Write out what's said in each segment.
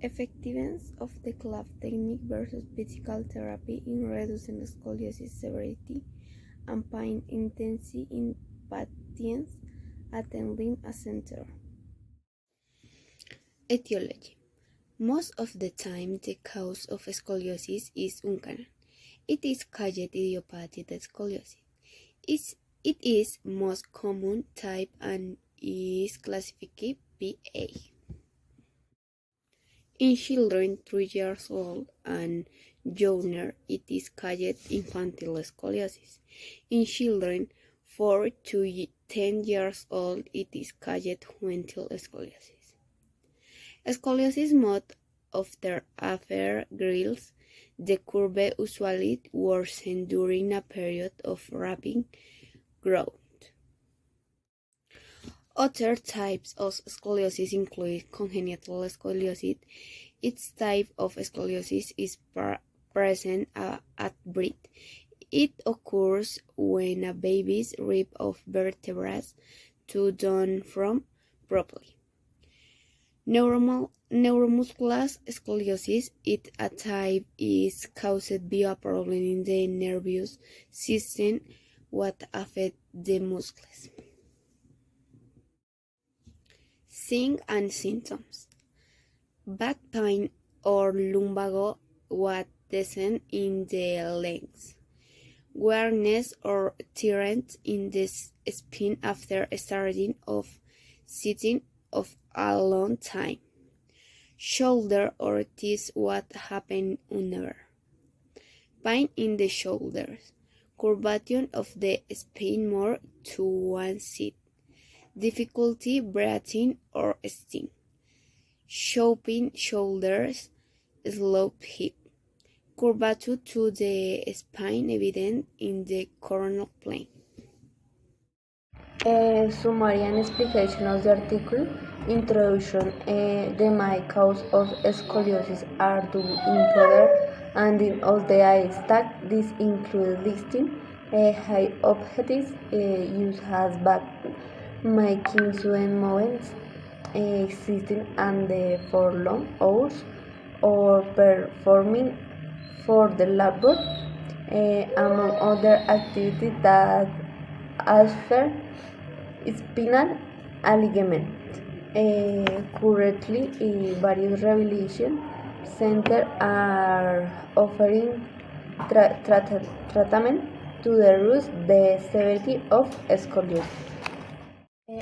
Effectiveness of the club technique versus physical therapy in reducing scoliosis severity and pain intensity in patients attending a center. Etiology. Most of the time, the cause of scoliosis is uncanny. It is called idiopathic scoliosis. It is most common type and is classified PA. In children 3 years old and younger, it is called infantile scoliosis. In children 4 to 10 years old, it is called juvenile scoliosis. Scoliosis mode after grills, the curve usually worsens during a period of rapid growth. Other types of scoliosis include congenital scoliosis. Each type of scoliosis is present at birth. It occurs when a baby's rib of vertebrae don't form properly. Neuromuscular scoliosis, it a type is caused by a problem in the nervous system what affects the muscles. Signs and symptoms. Back pain or lumbago what descend in the legs. Weakness or tightness in the spine after starting of sitting of a long time. Shoulder or this what happen whenever. Pain in the shoulders. Curvature of the spine more to one side. Difficulty breathing or sting. Shopping shoulders, slope hip. Curvature to the spine evident in the coronal plane. Summary and explication of the article. Introduction. The main cause of scoliosis are due improper handling of the eye stack. This includes listing high objectives used as back, making sudden movements existing and for long hours, or performing for the labor, among other activities that alter spinal alignment. Currently, various rehabilitation centers are offering treatment to reduce the severity of scoliosis.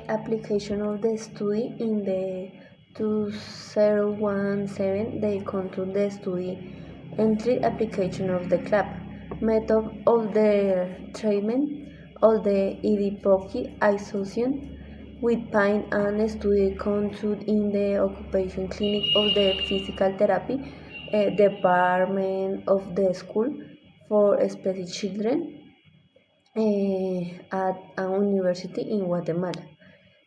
Application of the study in the 2017, they control the study entry application of the CLAP method of the treatment of the idiopathic association with pain and study conducted in the occupation clinic of the physical therapy department of the school for special children at a university in Guatemala.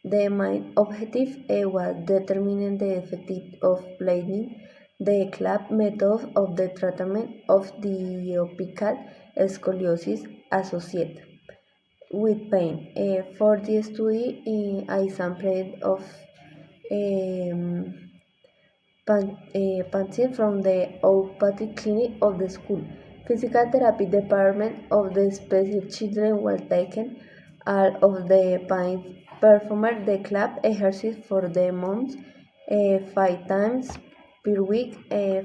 The main objective was determining the effect of applying the CLAP method of the treatment of the opical scoliosis associated with pain. For the study, I sampled of um, patients from the osteopathic clinic of the school. Physical therapy department of the special children were taken. All of the patients performed the CLAP exercise for the month 5 times per week.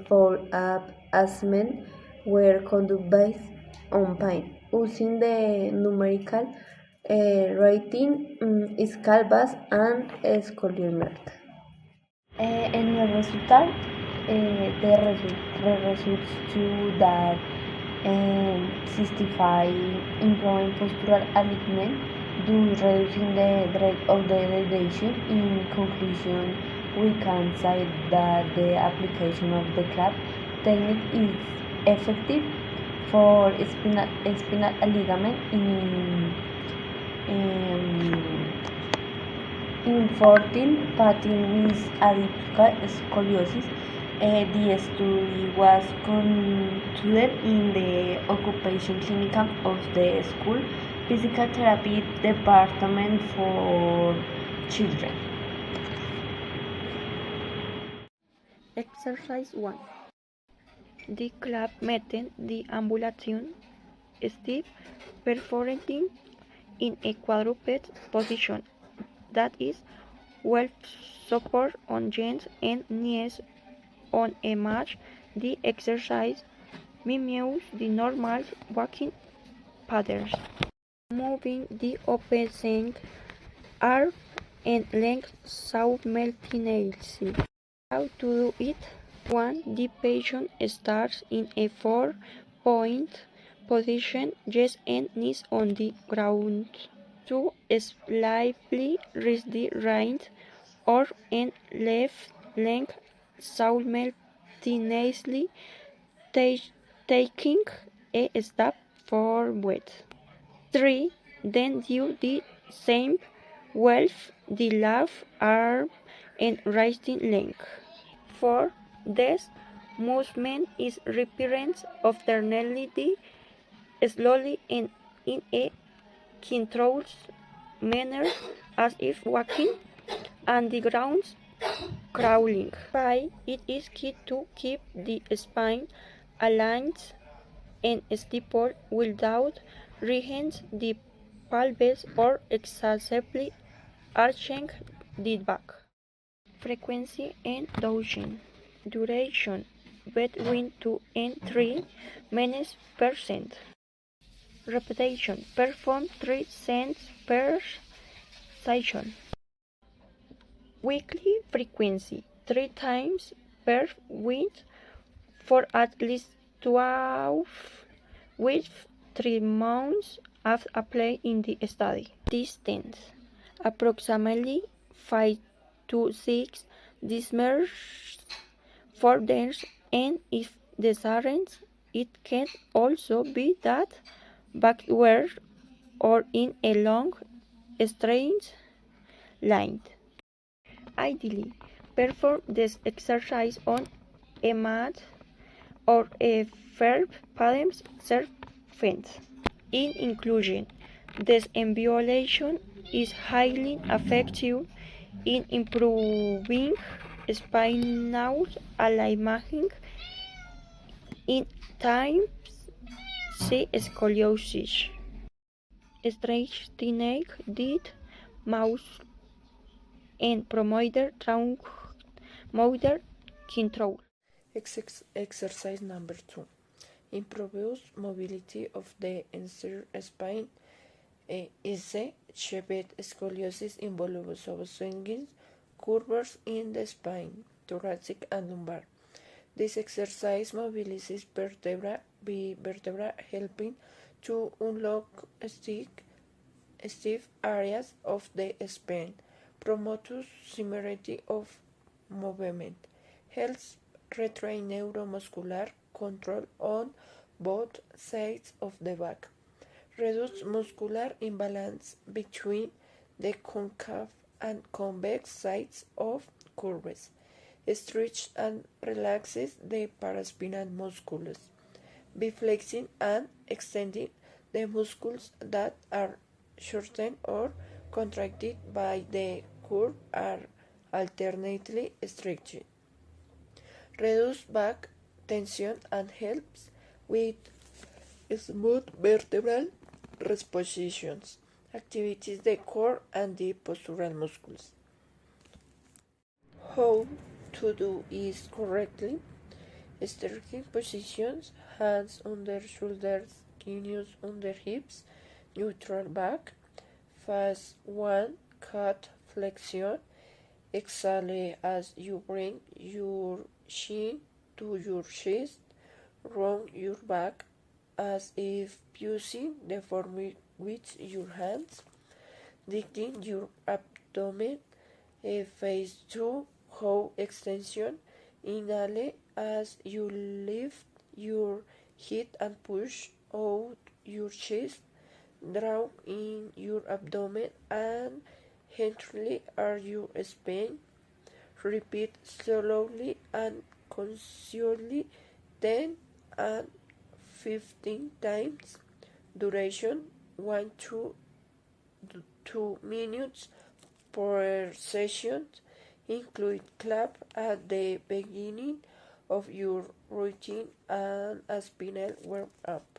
Follow-up assessments were conducted based on pain, using the numerical rating scale based on scoliometry. En el resultado, the results to that 65 improving postural alignment do reducing the rate of the degradation. In conclusion, we can say that the application of the CLAP technique is effective for spinal alignment in 14 patients with atypical scoliosis. The study was conducted in the occupation clinic of the school physical therapy department for children. Exercise 1. The club method the ambulation stiff perforating in a quadruped position, that is, well support on hands and knees on a mat. The exercise mimics the normal walking patterns, moving the opposing arm and leg simultaneously. How to do it? 1. The patient starts in a 4-point position, chest and knees on the ground. 2. Slightly raise the right arm and left leg simultaneously, taking a step forward. 3. Then do the same with the left arm and right leg. 4. This movement is repeated alternately, slowly and in a controlled manner as if walking on the ground, crawling. 5. It is key to keep the spine aligned and stable without raising the pelvis or excessively arching the back. Frequency and dosing. Duration between 2 and 3 minutes per set. Repetition. Perform 3 sets per session. Weekly frequency. 3 times per week for at least 12 weeks, 3 months of play in the study. Distance. Approximately 5 to 6 decimeters for days, and if desired, it can also be that backward or in a long, straight line. Ideally, perform this exercise on a mat or a firm padded surface. In inclusion, this ambulation is highly effective in improving spinal alignment in type C scoliosis, strengthening the muscle, and promoting trunk motor control. Exercise number 2 improves mobility of the entire spine. Is shaped scoliosis involves swinging curves in the spine, thoracic and lumbar. This exercise mobilizes vertebra, helping to unlock stiff areas of the spine, promotes symmetry of movement, helps retrain neuromuscular control on both sides of the back, reduce muscular imbalance between the concave and convex sides of curves, stretches and relaxes the paraspinal muscles, by flexing and extending the muscles that are shortened or contracted by the curve are alternately stretched. Reduce back tension and helps with smooth vertebral repositions, activities the core and the postural muscles. How to do is correctly. Starting positions, hands under shoulders, knees under hips, neutral back. Phase 1, cat flexion. Exhale as you bring your chin to your chest. Round your back as if using the form with your hands. Digging your abdomen. Phase 2, how extension. Inhale as you lift your head and push out your chest. Draw in your abdomen and gently arch your spine. Repeat slowly and consciously 10 and 15 times. Duration 1 to 2 minutes per session. Include clap at the beginning of your routine and a spinal warm up.